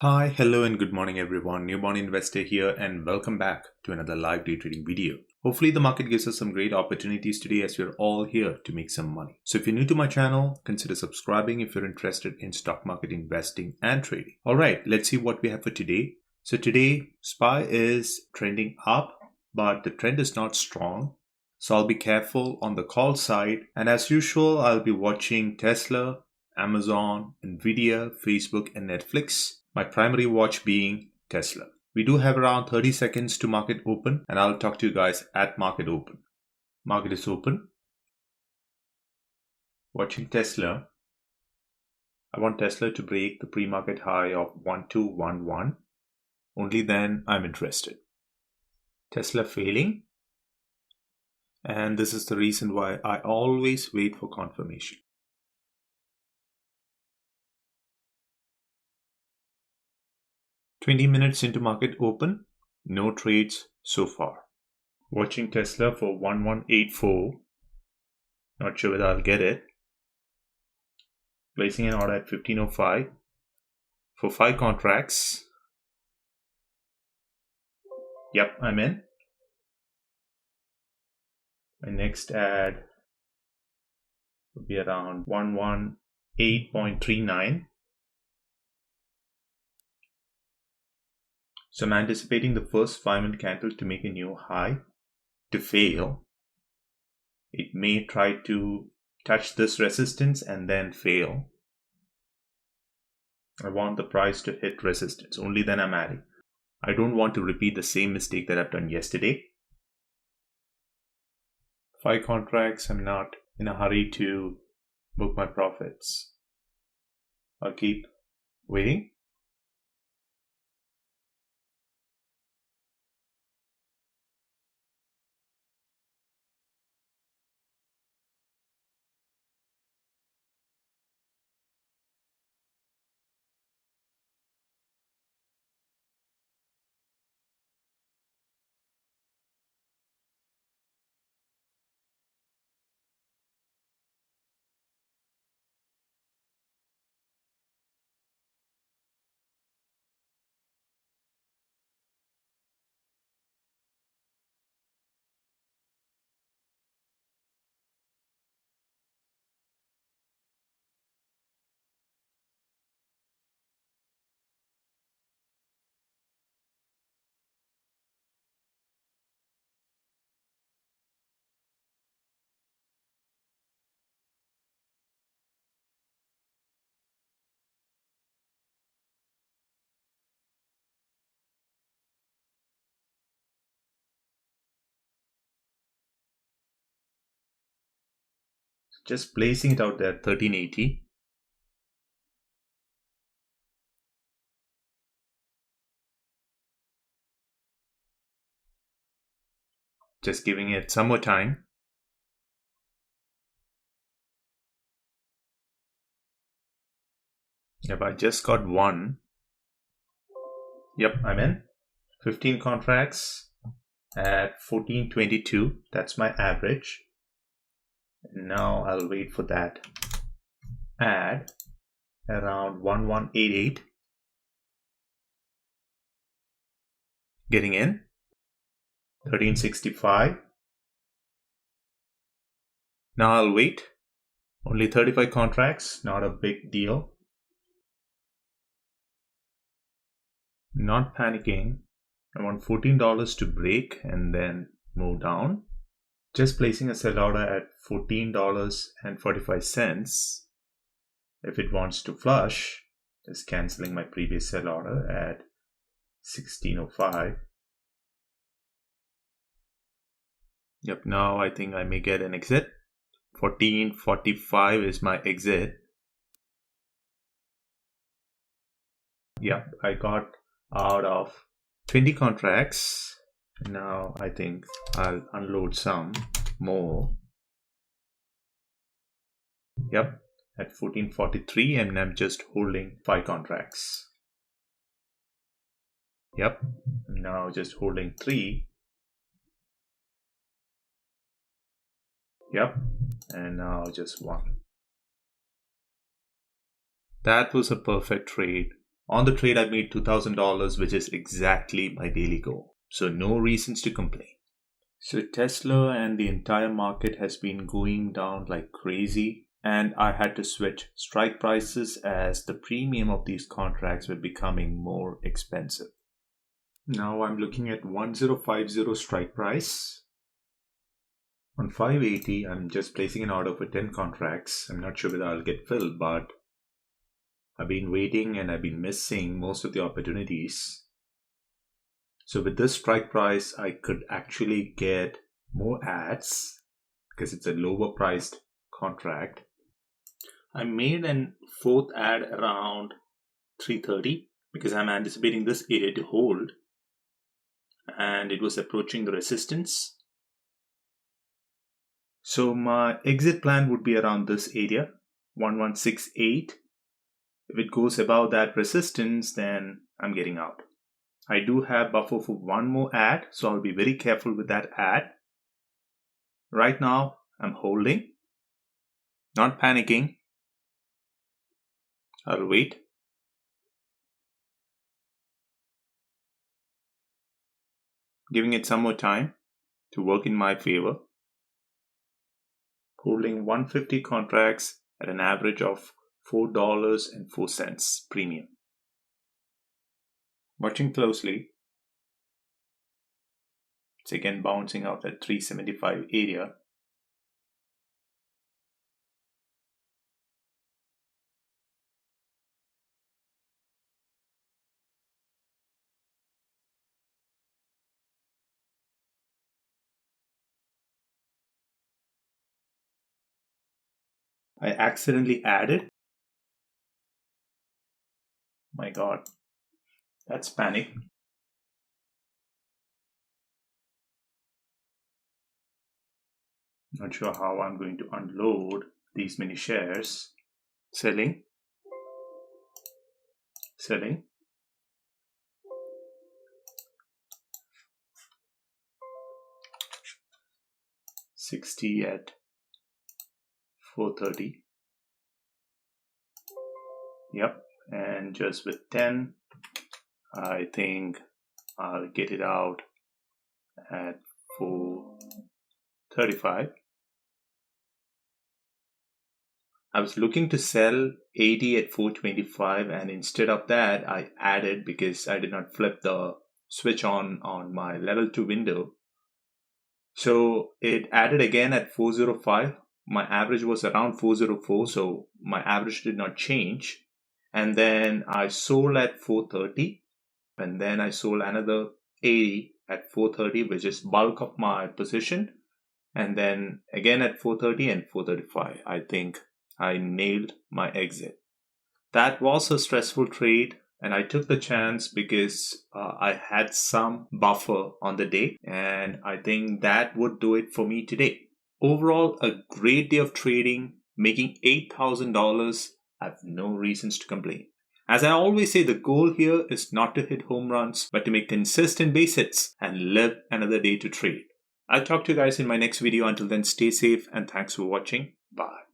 Hi, hello, and good morning, everyone. Newborn investor here, and welcome back to another live day trading video. Hopefully, the market gives us some great opportunities today as we're all here to make some money. So, if you're new to my channel, consider subscribing if you're interested in stock market investing and trading. All right, let's see what we have for today. So, today, SPY is trending up, but the trend is not strong. So, I'll be careful on the call side. And as usual, I'll be watching Tesla, Amazon, Nvidia, Facebook, and Netflix. My primary watch being Tesla. We do have around 30 seconds to market open, and I'll talk to you guys at market open. Market is open. Watching Tesla. I want Tesla to break the pre-market high of 1211. Only then I'm interested. Tesla failing. And this is the reason why I always wait for confirmation. $20 into market open, no trades so far. Watching Tesla for 1184. Not sure whether I'll get it. Placing an order at 1505 for 5 contracts. Yep, I'm in. My next ad would be around 118.39. So I'm anticipating the first 5-minute candle to make a new high. To fail, it may try to touch this resistance and then fail. I want the price to hit resistance. Only then I'm adding. I don't want to repeat the same mistake that I've done yesterday. 5 contracts, I'm not in a hurry to book my profits. I'll keep waiting. Just placing it out there, 1380. Just giving it some more time. Yep, I just got one. Yep, I'm in. 15 contracts at 1422. That's my average. And now I'll wait for that ad around 1188. Getting in. 1365. Now I'll wait. Only 35 contracts, not a big deal. Not panicking. I want $14 to break and then move down. Just placing a sell order at $14.45. If it wants to flush, just canceling my previous sell order at 1605. Yep, now I think I may get an exit. 1445 is my exit. Yep, I got out of 20 contracts. Now I think I'll unload some more. Yep, at 1443, and I'm just holding 5 contracts. Yep, now just holding 3. Yep, and now just 1. That was a perfect trade. On the trade, I made $2,000, which is exactly my daily goal. So no reasons to complain. So Tesla and the entire market has been going down like crazy. And I had to switch strike prices as the premium of these contracts were becoming more expensive. Now I'm looking at 1050 strike price. On 580, I'm just placing an order for 10 contracts. I'm not sure whether I'll get filled, but I've been waiting and I've been missing most of the opportunities. So with this strike price, I could actually get more ads because it's a lower priced contract. I made an fourth ad around 330 because I'm anticipating this area to hold, and it was approaching the resistance. So my exit plan would be around this area, 1168. If it goes above that resistance, then I'm getting out. I do have buffer for one more ad, so I'll be very careful with that ad. Right now, I'm holding, not panicking. I'll wait. Giving it some more time to work in my favor. Holding 150 contracts at an average of $4.04 premium. Watching closely. It's again bouncing out at 375 area. I accidentally added. My God, that's panic. Not sure how I'm going to unload these many shares. Selling. Selling. $60 at 430. Yep, and just with 10, I think I'll get it out at 435. I was looking to sell 80 at 425, and instead of that, I added because I did not flip the switch on my level 2 window. So it added again at 405. My average was around 404, so my average did not change. And then I sold at 430, and then I sold another 80 at 430, which is bulk of my position. And then again at 430 and 435. I think I nailed my exit. That was a stressful trade, and I took the chance because I had some buffer on the day, and I think that would do it for me today. Overall, a great day of trading, making $8,000. I have no reasons to complain. As I always say, the goal here is not to hit home runs, but to make consistent base hits and live another day to trade. I'll talk to you guys in my next video. Until then, stay safe and thanks for watching. Bye.